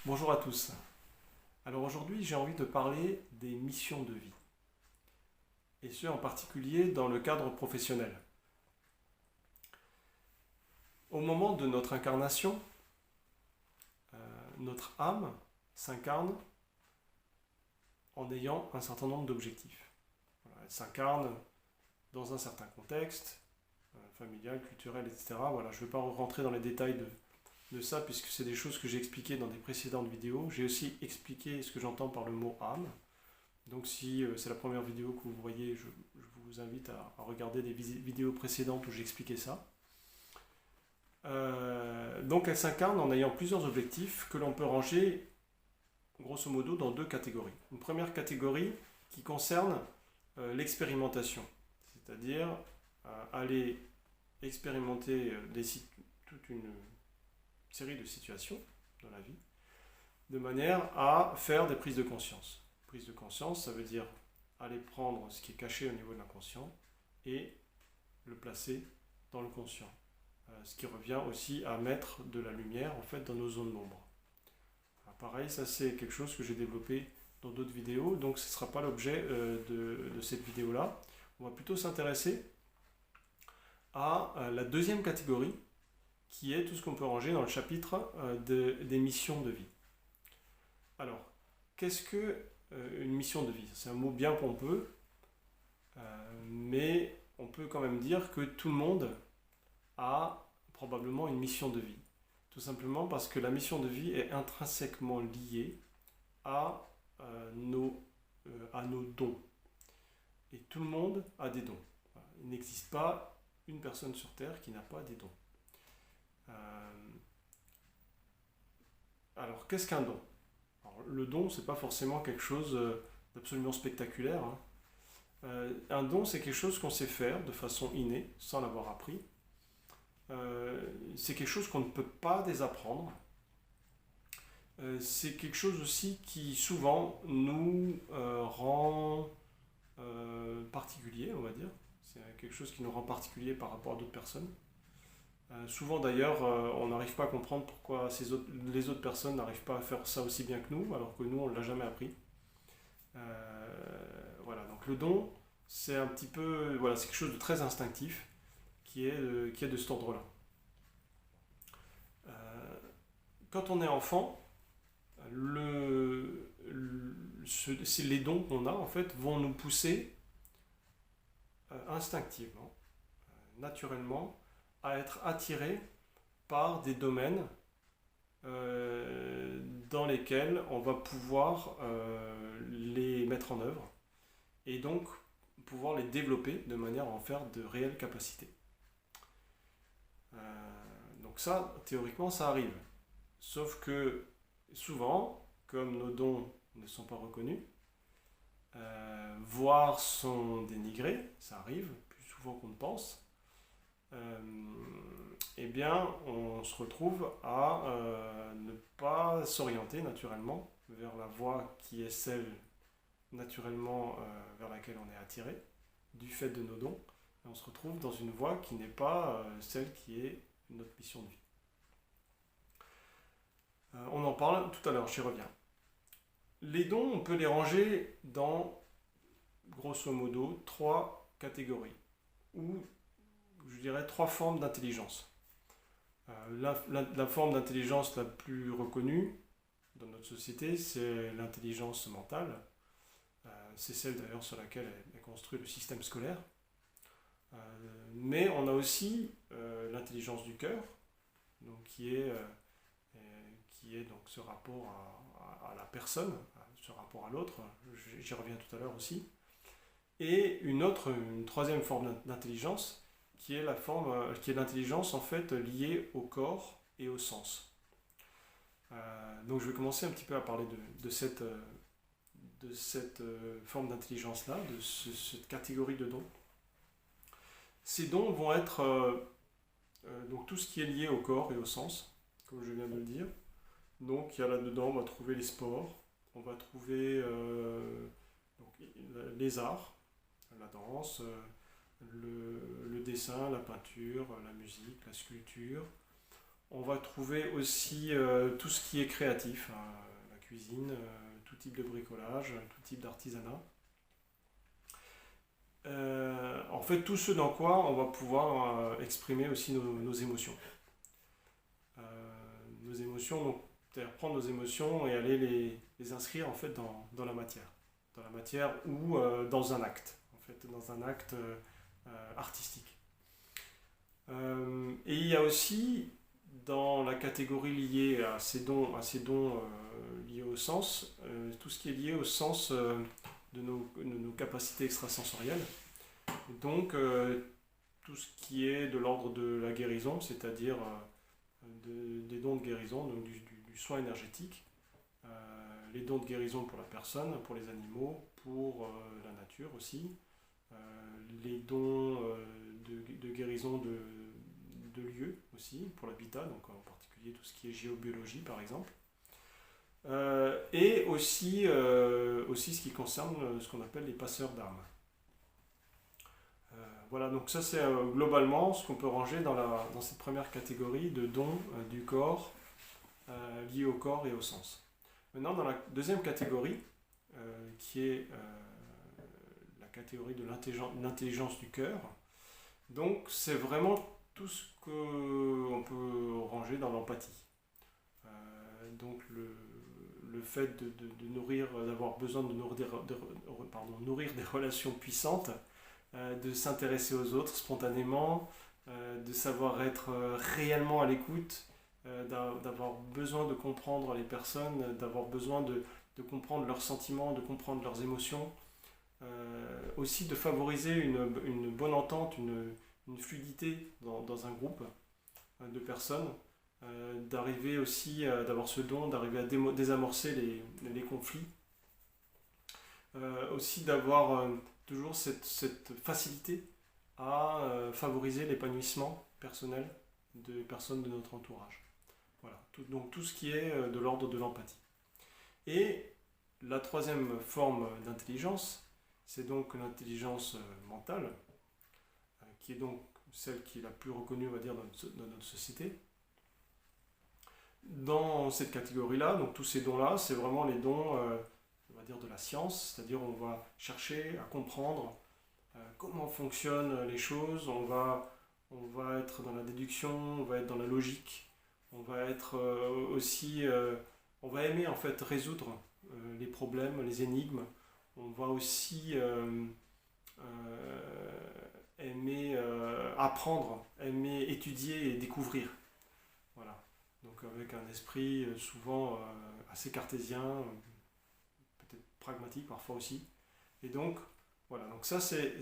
Bonjour à tous. Alors aujourd'hui, j'ai envie de parler des missions de vie, et ce en particulier dans le cadre professionnel. Au moment de notre incarnation, notre âme s'incarne en ayant un certain nombre d'objectifs. Voilà, elle s'incarne dans un certain contexte, familial, culturel, etc. Voilà, je ne vais pas rentrer dans les détails de ça, puisque c'est des choses que j'ai expliquées dans des précédentes vidéos. J'ai aussi expliqué ce que j'entends par le mot âme. Donc si c'est la première vidéo que vous voyez, je vous invite à regarder des vidéos précédentes où j'expliquais ça. Donc elle s'incarne en ayant plusieurs objectifs que l'on peut ranger grosso modo dans deux catégories. Une première catégorie qui concerne l'expérimentation, c'est-à-dire aller expérimenter toute une série de situations dans la vie, de manière à faire des prises de conscience. Prise de conscience, ça veut dire aller prendre ce qui est caché au niveau de l'inconscient et le placer dans le conscient. Ce qui revient aussi à mettre de la lumière en fait dans nos zones d'ombre. Pareil, ça c'est quelque chose que j'ai développé dans d'autres vidéos, donc ce ne sera pas l'objet de cette vidéo-là. On va plutôt s'intéresser à la deuxième catégorie, qui est tout ce qu'on peut ranger dans le chapitre des missions de vie. Alors, qu'est-ce que une mission de vie? C'est un mot bien pompeux, mais on peut quand même dire que tout le monde a probablement une mission de vie. Tout simplement parce que la mission de vie est intrinsèquement liée à, nos dons. Et tout le monde a des dons. Il n'existe pas une personne sur Terre qui n'a pas des dons. Alors, qu'est-ce qu'un don? Alors, le don, c'est pas forcément quelque chose d'absolument spectaculaire, hein. Un don, c'est quelque chose qu'on sait faire de façon innée, sans l'avoir appris. C'est quelque chose qu'on ne peut pas désapprendre. C'est quelque chose aussi qui souvent nous rend particuliers, on va dire. C'est quelque chose qui nous rend particuliers par rapport à d'autres personnes. Souvent d'ailleurs, on n'arrive pas à comprendre pourquoi les autres personnes n'arrivent pas à faire ça aussi bien que nous, alors que nous, on ne l'a jamais appris. Voilà, donc le don, c'est un petit peu, voilà, c'est quelque chose de très instinctif qui est de cet ordre-là. Quand on est enfant, les dons qu'on a en fait vont nous pousser instinctivement, naturellement, à être attirés par des domaines dans lesquels on va pouvoir les mettre en œuvre et donc pouvoir les développer de manière à en faire de réelles capacités. Donc ça, théoriquement, ça arrive. Sauf que souvent, comme nos dons ne sont pas reconnus, voire sont dénigrés, ça arrive plus souvent qu'on ne pense, eh bien, on se retrouve à ne pas s'orienter naturellement vers la voie qui est celle naturellement vers laquelle on est attiré du fait de nos dons. Et on se retrouve dans une voie qui n'est pas celle qui est notre mission de vie. On en parle tout à l'heure, j'y reviens. Les dons, on peut les ranger dans, grosso modo, trois catégories, ou je dirais trois formes d'intelligence. La forme d'intelligence la plus reconnue dans notre société, c'est l'intelligence mentale. C'est celle d'ailleurs sur laquelle est construit le système scolaire. Mais on a aussi l'intelligence du cœur, donc qui est donc ce rapport à la personne, ce rapport à l'autre, j'y reviens tout à l'heure aussi, et une troisième forme d'intelligence qui est l'intelligence en fait liée au corps et au sens. Donc je vais commencer un petit peu à parler de cette forme d'intelligence-là, de cette catégorie de dons. Ces dons vont être donc tout ce qui est lié au corps et au sens, comme je viens de le dire. Donc il y a là-dedans, on va trouver les sports, on va trouver donc, les arts, la danse, le dessin, la peinture, la musique, la sculpture. On va trouver aussi tout ce qui est créatif, hein, la cuisine, tout type de bricolage, tout type d'artisanat. En fait, tout ce dans quoi on va pouvoir exprimer aussi nos émotions. Euh, nos émotions, donc, c'est-à-dire prendre nos émotions et aller les inscrire en fait dans la matière. Dans la matière ou dans un acte, en fait, dans un acte artistique. Et il y a aussi dans la catégorie liée à ces dons liés au sens, tout ce qui est lié au sens de nos capacités extrasensorielles. Donc tout ce qui est de l'ordre de la guérison, c'est-à-dire des dons de guérison, donc du soin énergétique, les dons de guérison pour la personne, pour les animaux, pour la nature aussi, les dons de guérison de lieux aussi, pour l'habitat, donc en particulier tout ce qui est géobiologie par exemple. Et aussi ce qui concerne ce qu'on appelle les passeurs d'âme. Voilà, donc ça c'est globalement ce qu'on peut ranger dans cette première catégorie de dons du corps, liés au corps et au sens. Maintenant, dans la deuxième catégorie, qui est la catégorie de l'intelligence du cœur, donc c'est vraiment tout ce qu'on peut ranger dans l'empathie. Donc le fait de nourrir, d'avoir besoin de nourrir des relations puissantes, de s'intéresser aux autres spontanément, de savoir être réellement à l'écoute, d'avoir besoin de comprendre les personnes, d'avoir besoin de comprendre leurs sentiments, de comprendre leurs émotions, aussi de favoriser une bonne entente, une fluidité dans un groupe de personnes, d'arriver aussi, d'avoir ce don, d'arriver à désamorcer les conflits, aussi d'avoir toujours cette facilité à favoriser l'épanouissement personnel des personnes de notre entourage. Voilà, donc tout ce qui est de l'ordre de l'empathie. Et la troisième forme d'intelligence, c'est donc l'intelligence mentale, qui est donc celle qui est la plus reconnue, on va dire, dans notre société. Dans cette catégorie-là, donc tous ces dons-là, c'est vraiment les dons, on va dire, de la science, c'est-à-dire on va chercher à comprendre comment fonctionnent les choses, on va être dans la déduction, on va être dans la logique, on va être aussi, on va aimer en fait résoudre les problèmes, les énigmes, on va aussi aimer apprendre, aimer étudier et découvrir. Voilà. Donc avec un esprit souvent assez cartésien, peut-être pragmatique parfois aussi. Et donc, voilà, donc ça c'est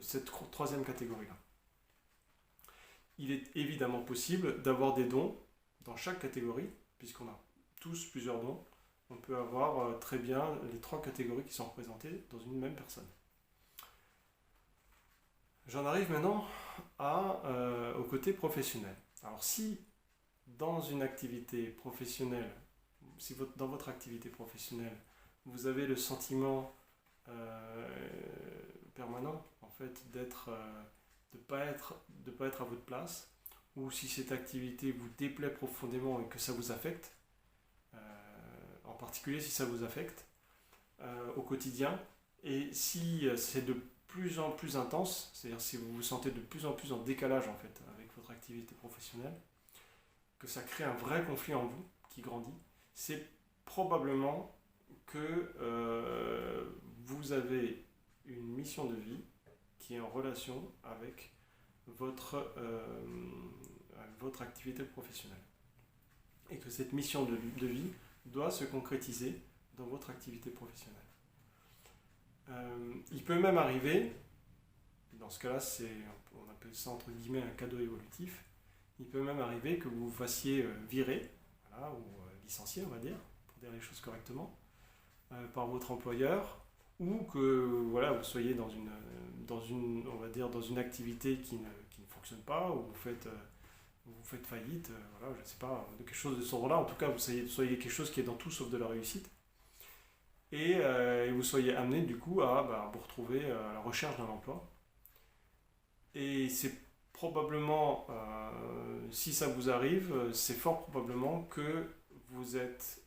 cette troisième catégorie-là. Il est évidemment possible d'avoir des dons dans chaque catégorie, puisqu'on a tous plusieurs dons. On peut avoir très bien les trois catégories qui sont représentées dans une même personne. J'en arrive maintenant au côté professionnel. Alors si dans une activité professionnelle, si dans votre activité professionnelle, vous avez le sentiment permanent en fait de ne pas être à votre place, ou si cette activité vous déplaît profondément et que ça vous affecte, en particulier si ça vous affecte au quotidien, et si c'est de plus en plus intense, c'est-à-dire si vous vous sentez de plus en plus en décalage en fait avec votre activité professionnelle, que ça crée un vrai conflit en vous qui grandit, c'est probablement que vous avez une mission de vie qui est en relation avec votre activité professionnelle. Et que cette mission de vie doit se concrétiser dans votre activité professionnelle. Il peut même arriver, dans ce cas-là, on appelle ça entre guillemets un cadeau évolutif, il peut même arriver que vous vous fassiez virer, voilà, ou licencier, on va dire, pour dire les choses correctement, par votre employeur, ou que voilà, vous soyez dans une on va dire, dans une activité qui ne fonctionne pas, ou vous faites faillite, voilà, je ne sais pas, de quelque chose de ce genre-là, en tout cas, vous soyez quelque chose qui est dans tout sauf de la réussite, et vous soyez amené du coup à vous retrouver à la recherche d'un emploi. Et c'est probablement, si ça vous arrive, c'est fort probablement que vous êtes,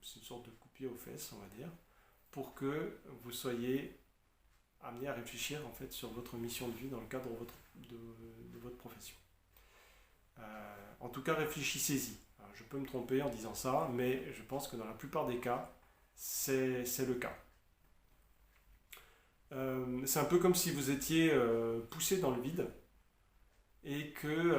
c'est une sorte de coup de pied aux fesses, on va dire, pour que vous soyez amené à réfléchir en fait sur votre mission de vie dans le cadre de votre profession. En tout cas, réfléchissez-y. Alors, je peux me tromper en disant ça, mais je pense que dans la plupart des cas, c'est le cas. C'est un peu comme si vous étiez poussé dans le vide et que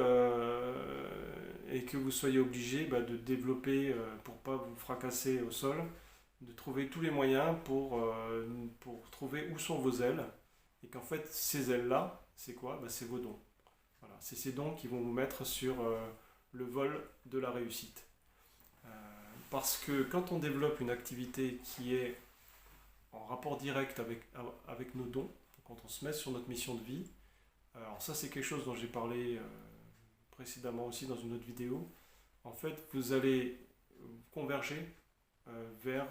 vous soyez obligé de développer, pour pas vous fracasser au sol, de trouver tous les moyens pour trouver où sont vos ailes, et qu'en fait ces ailes-là, c'est quoi? C'est vos dons. Voilà, c'est ces dons qui vont vous mettre sur le vol de la réussite. Parce que quand on développe une activité qui est en rapport direct avec nos dons, quand on se met sur notre mission de vie, alors ça c'est quelque chose dont j'ai parlé précédemment aussi dans une autre vidéo, en fait vous allez converger vers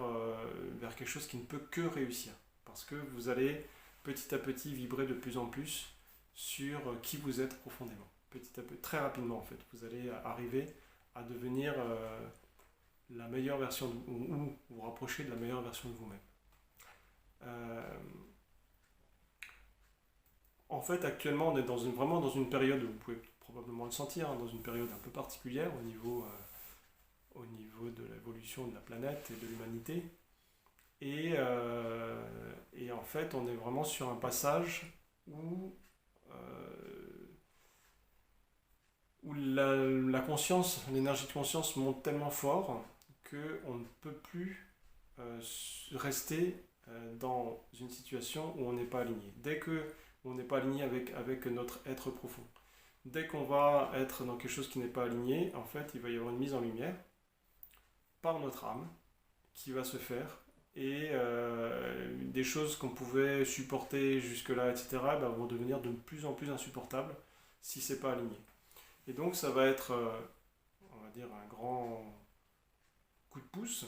quelque chose qui ne peut que réussir. Parce que vous allez petit à petit vibrer de plus en plus sur qui vous êtes profondément. Petit à petit, très rapidement en fait, vous allez arriver à devenir la meilleure version ou vous rapprocher de la meilleure version de vous-même. En fait, actuellement, on est vraiment dans une période, vous pouvez probablement le sentir, dans une période un peu particulière au niveau de l'évolution de la planète et de l'humanité. Et en fait, on est vraiment sur un passage où la conscience, l'énergie de conscience monte tellement fort qu'on ne peut plus rester dans une situation où on n'est pas aligné. Dès que on n'est pas aligné avec notre être profond, dès qu'on va être dans quelque chose qui n'est pas aligné, en fait, il va y avoir une mise en lumière par notre âme qui va se faire, et des choses qu'on pouvait supporter jusque-là, etc., vont devenir de plus en plus insupportables si c'est pas aligné. Et donc ça va être, on va dire, un grand coup de pouce,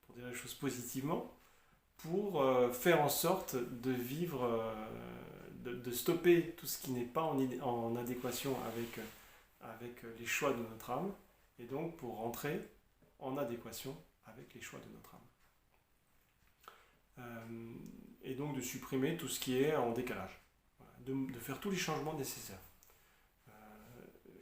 pour dire les choses positivement, pour faire en sorte de vivre, de stopper tout ce qui n'est pas en adéquation avec les choix de notre âme, et donc pour rentrer en adéquation avec les choix de notre âme. Et donc de supprimer tout ce qui est en décalage, de faire tous les changements nécessaires.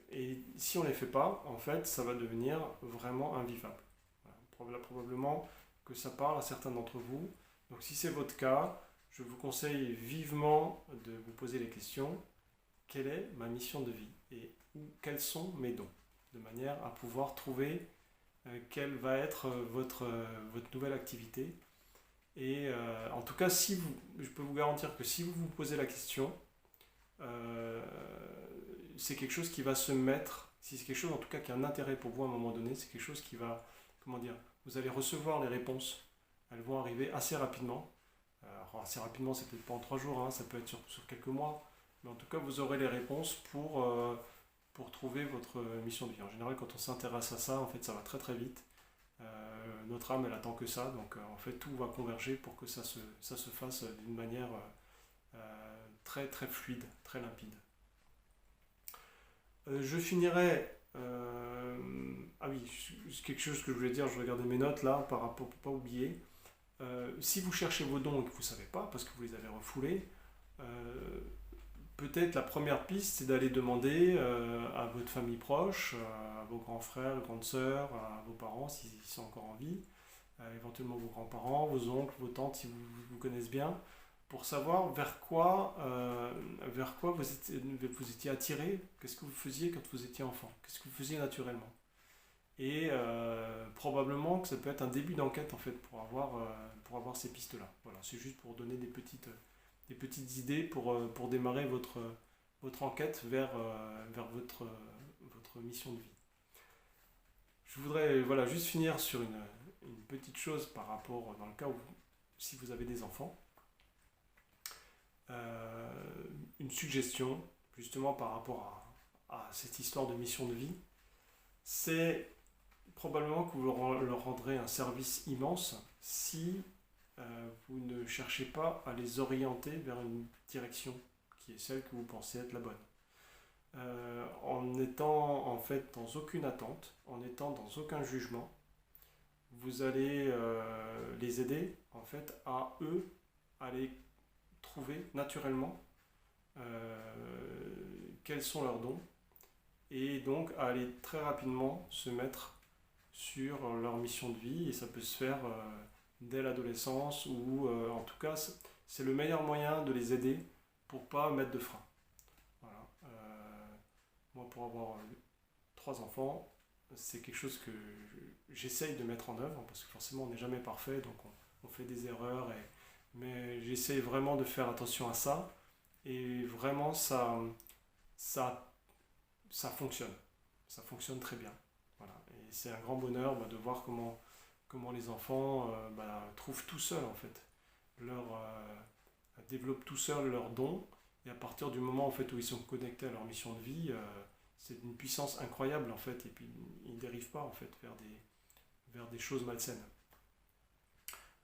Et si on ne les fait pas, en fait, ça va devenir vraiment invivable. Voilà. Probablement que ça parle à certains d'entre vous. Donc si c'est votre cas, je vous conseille vivement de vous poser les questions: quelle est ma mission de vie et quels sont mes dons, de manière à pouvoir trouver quelle va être votre nouvelle activité. Et en tout cas, je peux vous garantir que si vous vous posez la question, c'est quelque chose qui va se mettre, si c'est quelque chose en tout cas qui a un intérêt pour vous à un moment donné, c'est quelque chose qui va, comment dire, vous allez recevoir les réponses, elles vont arriver assez rapidement. Alors assez rapidement, c'est peut-être pas en 3 jours, ça peut être sur quelques mois, mais en tout cas vous aurez les réponses pour trouver votre mission de vie. En général, quand on s'intéresse à ça, en fait ça va très très vite. Notre âme elle attend que ça, donc en fait tout va converger pour que ça se fasse d'une manière très très fluide, très limpide. Je finirai. Ah oui, quelque chose que je voulais dire, je regardais mes notes là par rapport pour pas oublier. Si vous cherchez vos dons et que vous ne savez pas parce que vous les avez refoulés, peut-être la première piste c'est d'aller demander à votre famille proche, à vos grands frères, grandes sœurs, à vos parents s'ils sont encore en vie, éventuellement vos grands-parents, vos oncles, vos tantes si vous connaissez bien, pour savoir vers quoi vous étiez attiré, qu'est-ce que vous faisiez quand vous étiez enfant, qu'est-ce que vous faisiez naturellement. Et probablement que ça peut être un début d'enquête en fait pour avoir ces pistes-là. Voilà, c'est juste pour donner des petites idées pour démarrer votre enquête vers votre mission de vie. Je voudrais juste finir sur une petite chose par rapport, dans le cas où si vous avez des enfants, une suggestion justement par rapport à cette histoire de mission de vie, c'est probablement que vous leur rendrez un service immense si vous ne cherchez pas à les orienter vers une direction qui est celle que vous pensez être la bonne. en étant en fait dans aucune attente, en étant dans aucun jugement. Vous allez les aider en fait à eux aller trouver naturellement quels sont leurs dons et donc à aller très rapidement se mettre sur leur mission de vie et ça peut se faire dès l'adolescence ou en tout cas c'est le meilleur moyen de les aider pour pas mettre de frein. Voilà. Moi pour avoir 3 enfants, c'est quelque chose que j'essaye de mettre en œuvre parce que forcément on n'est jamais parfait donc on fait des erreurs mais j'essaye vraiment de faire attention à ça et vraiment ça, ça fonctionne. Ça fonctionne très bien. Voilà. Et c'est un grand bonheur de voir comment les enfants trouvent tout seuls en fait développent tout seuls leurs dons et à partir du moment en fait où ils sont connectés à leur mission de vie, c'est d'une puissance incroyable en fait et puis ils ne dérivent pas en fait vers des choses malsaines.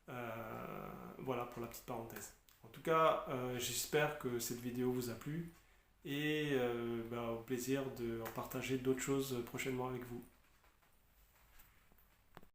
Voilà pour la petite parenthèse. En tout cas, j'espère que cette vidéo vous a plu et au plaisir de en partager d'autres choses prochainement avec vous.